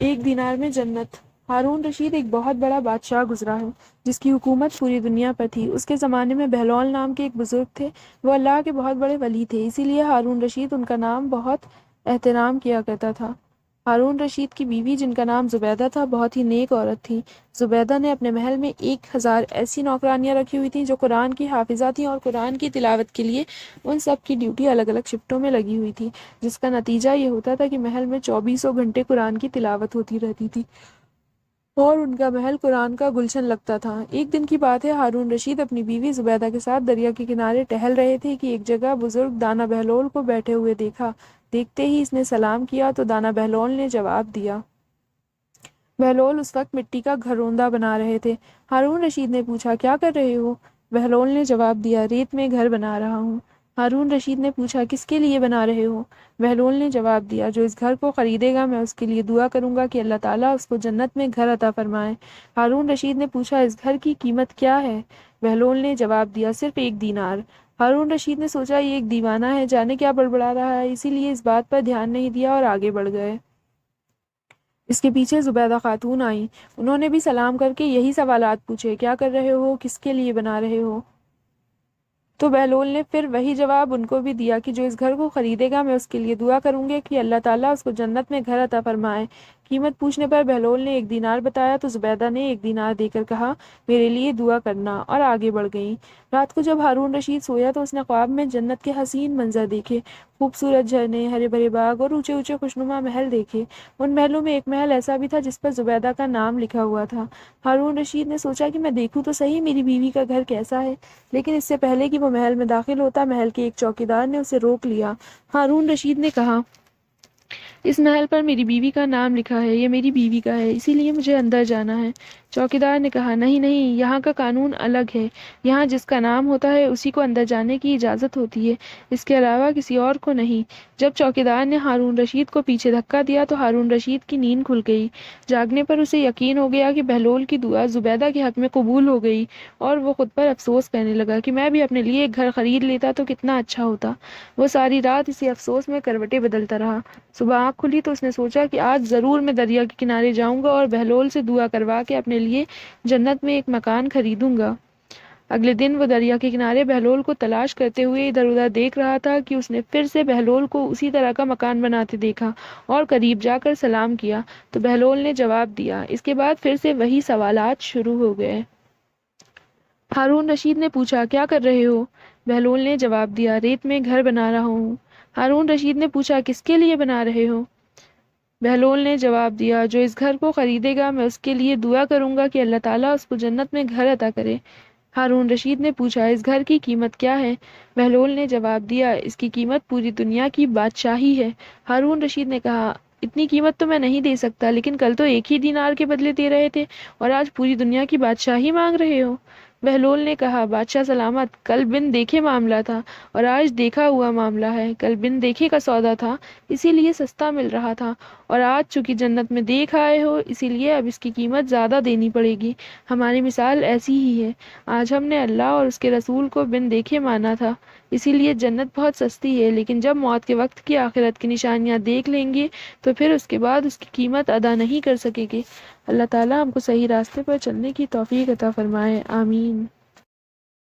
ایک دینار میں جنت۔ ہارون رشید ایک بہت بڑا بادشاہ گزرا ہے جس کی حکومت پوری دنیا پر تھی۔ اس کے زمانے میں بہلول نام کے ایک بزرگ تھے، وہ اللہ کے بہت بڑے ولی تھے، اسی لیے ہارون رشید ان کا نام بہت احترام کیا کرتا تھا۔ ہارون رشید کی بیوی جن کا نام زبیدہ تھا بہت ہی نیک عورت تھی۔ زبیدہ نے اپنے محل میں 1000 ایسی نوکرانیاں رکھی ہوئی تھیں جو قرآن کی حافظہ تھیں اور قرآن کی تلاوت کے لیے ان سب کی ڈیوٹی الگ الگ شفٹوں میں لگی ہوئی تھی، جس کا نتیجہ یہ ہوتا تھا کہ محل میں 24 گھنٹے قرآن کی تلاوت ہوتی رہتی تھی اور ان کا محل قرآن کا گلشن لگتا تھا۔ ایک دن کی بات ہے، ہارون رشید اپنی بیوی زبیدہ کے ساتھ دریا کے کنارے ٹہل رہے تھے کہ ایک جگہ بزرگ دانا بہلول کو بیٹھے ہوئے دیکھا۔ دیکھتے ہی اس نے سلام کیا تو دانا بہلول نے جواب دیا۔ بہلول اس وقت مٹی کا گھروندہ بنا رہے تھے۔ ہارون رشید نے پوچھا، کیا کر رہے ہو؟ بہلول نے جواب دیا، ریت میں گھر بنا رہا ہوں۔ ہارون رشید نے پوچھا، کس کے لیے بنا رہے ہو؟ بہلول نے جواب دیا، جو اس گھر کو خریدے گا میں اس کے لیے دعا کروں گا کہ اللہ تعالیٰ اس کو جنت میں گھر عطا فرمائے۔ ہارون رشید نے پوچھا، اس گھر کی قیمت کیا ہے؟ بہلول نے جواب دیا، صرف 1 دینار۔ ہارون رشید نے سوچا یہ ایک دیوانہ ہے، جانے کیا بڑبڑا رہا ہے، اسی لیے اس بات پر دھیان نہیں دیا اور آگے بڑھ گئے۔ اس کے پیچھے زبیدہ خاتون آئیں، انہوں نے بھی سلام کر کے یہی سوالات پوچھے، کیا کر رہے ہو، کس کے لیے بنا رہے ہو؟ تو بہلول نے پھر وہی جواب ان کو بھی دیا کہ جو اس گھر کو خریدے گا میں اس کے لیے دعا کروں گے کہ اللہ تعالیٰ اس کو جنت میں گھر عطا فرمائے۔ قیمت پوچھنے پر بہلول نے 1 دینار بتایا تو زبیدہ نے 1 دینار دے کر کہا، میرے لیے دعا کرنا، اور آگے بڑھ گئیں۔ رات کو جب ہارون رشید سویا تو اس نے خواب میں جنت کے حسین منظر دیکھے، خوبصورت جھرنے، ہرے بھرے باغ اور اونچے اونچے خوشنما محل دیکھے۔ ان محلوں میں ایک محل ایسا بھی تھا جس پر زبیدہ کا نام لکھا ہوا تھا۔ ہارون رشید نے سوچا کہ میں دیکھوں تو صحیح میری بیوی کا گھر کیسا ہے، لیکن اس سے پہلے کہ وہ محل میں داخل ہوتا محل کے ایک چوکیدار نے اسے روک لیا۔ ہارون رشید نے کہا، اس محل پر میری بیوی کا نام لکھا ہے، یہ میری بیوی کا ہے، اسی لیے مجھے اندر جانا ہے۔ چوکیدار نے کہا، نہیں نہیں، یہاں کا قانون الگ ہے، یہاں جس کا نام ہوتا ہے اسی کو اندر جانے کی اجازت ہوتی ہے، اس کے علاوہ کسی اور کو نہیں۔ جب چوکیدار نے ہارون رشید کو پیچھے دھکا دیا تو ہارون رشید کی نیند کھل گئی۔ جاگنے پر اسے یقین ہو گیا کہ بہلول کی دعا زبیدہ کے حق میں قبول ہو گئی، اور وہ خود پر افسوس کرنے لگا کہ میں بھی اپنے لیے ایک گھر خرید لیتا تو کتنا اچھا ہوتا۔ وہ ساری رات اسی افسوس میں کروٹیں بدلتا رہا۔ صبح آنکھ کھلی تو اس نے سوچا کہ آج ضرور میں دریا کے کنارے جاؤں گا اور بہلول سے دعا کروا کے اپنے لیے جنت میں ایک مکان خریدوں گا۔ اگلے دن وہ دریا کے کنارے بہلول کو تلاش کرتے ہوئے ادھر ادھر دیکھ رہا تھا کہ اس نے پھر سے بہلول کو اسی طرح کا مکان بناتے دیکھا اور قریب جا کر سلام کیا تو بہلول نے جواب دیا۔ اس کے بعد پھر سے وہی سوالات شروع ہو گئے۔ ہارون رشید نے پوچھا، کیا کر رہے ہو؟ بہلول نے جواب دیا، ریت میں گھر بنا رہا ہوں۔ ہارون رشید نے پوچھا، کس کے لیے بنا رہے ہو؟ بہلول نے جواب دیا، جو اس گھر کو خریدے گا میں اس کے لیے دعا کروں گا کہ اللہ تعالیٰ اس کو جنت میں گھر عطا کرے۔ ہارون رشید نے پوچھا، اس گھر کی قیمت کیا ہے؟ بہلول نے جواب دیا، اس کی قیمت پوری دنیا کی بادشاہی ہے۔ ہارون رشید نے کہا، اتنی قیمت تو میں نہیں دے سکتا، لیکن کل تو 1 ہی دینار کے بدلے دے رہے تھے اور آج پوری دنیا کی بادشاہی مانگ رہے ہو۔ بہلول نے کہا، بادشاہ سلامت، کل بن دیکھے معاملہ تھا اور آج دیکھا ہوا معاملہ ہے۔ کل بن دیکھے کا سودا تھا، اسی لیے سستا مل رہا تھا، اور آج چونکہ جنت میں دیکھ آئے ہو اسی لیے اب اس کی قیمت زیادہ دینی پڑے گی۔ ہماری مثال ایسی ہی ہے، آج ہم نے اللہ اور اس کے رسول کو بن دیکھے مانا تھا، اسی لیے جنت بہت سستی ہے، لیکن جب موت کے وقت کی آخرت کی نشانیاں دیکھ لیں گے تو پھر اس کے بعد اس کی قیمت ادا نہیں کر سکیں گے۔ اللہ تعالیٰ ہم کو صحیح راستے پر چلنے کی توفیق عطا فرمائے، آمین۔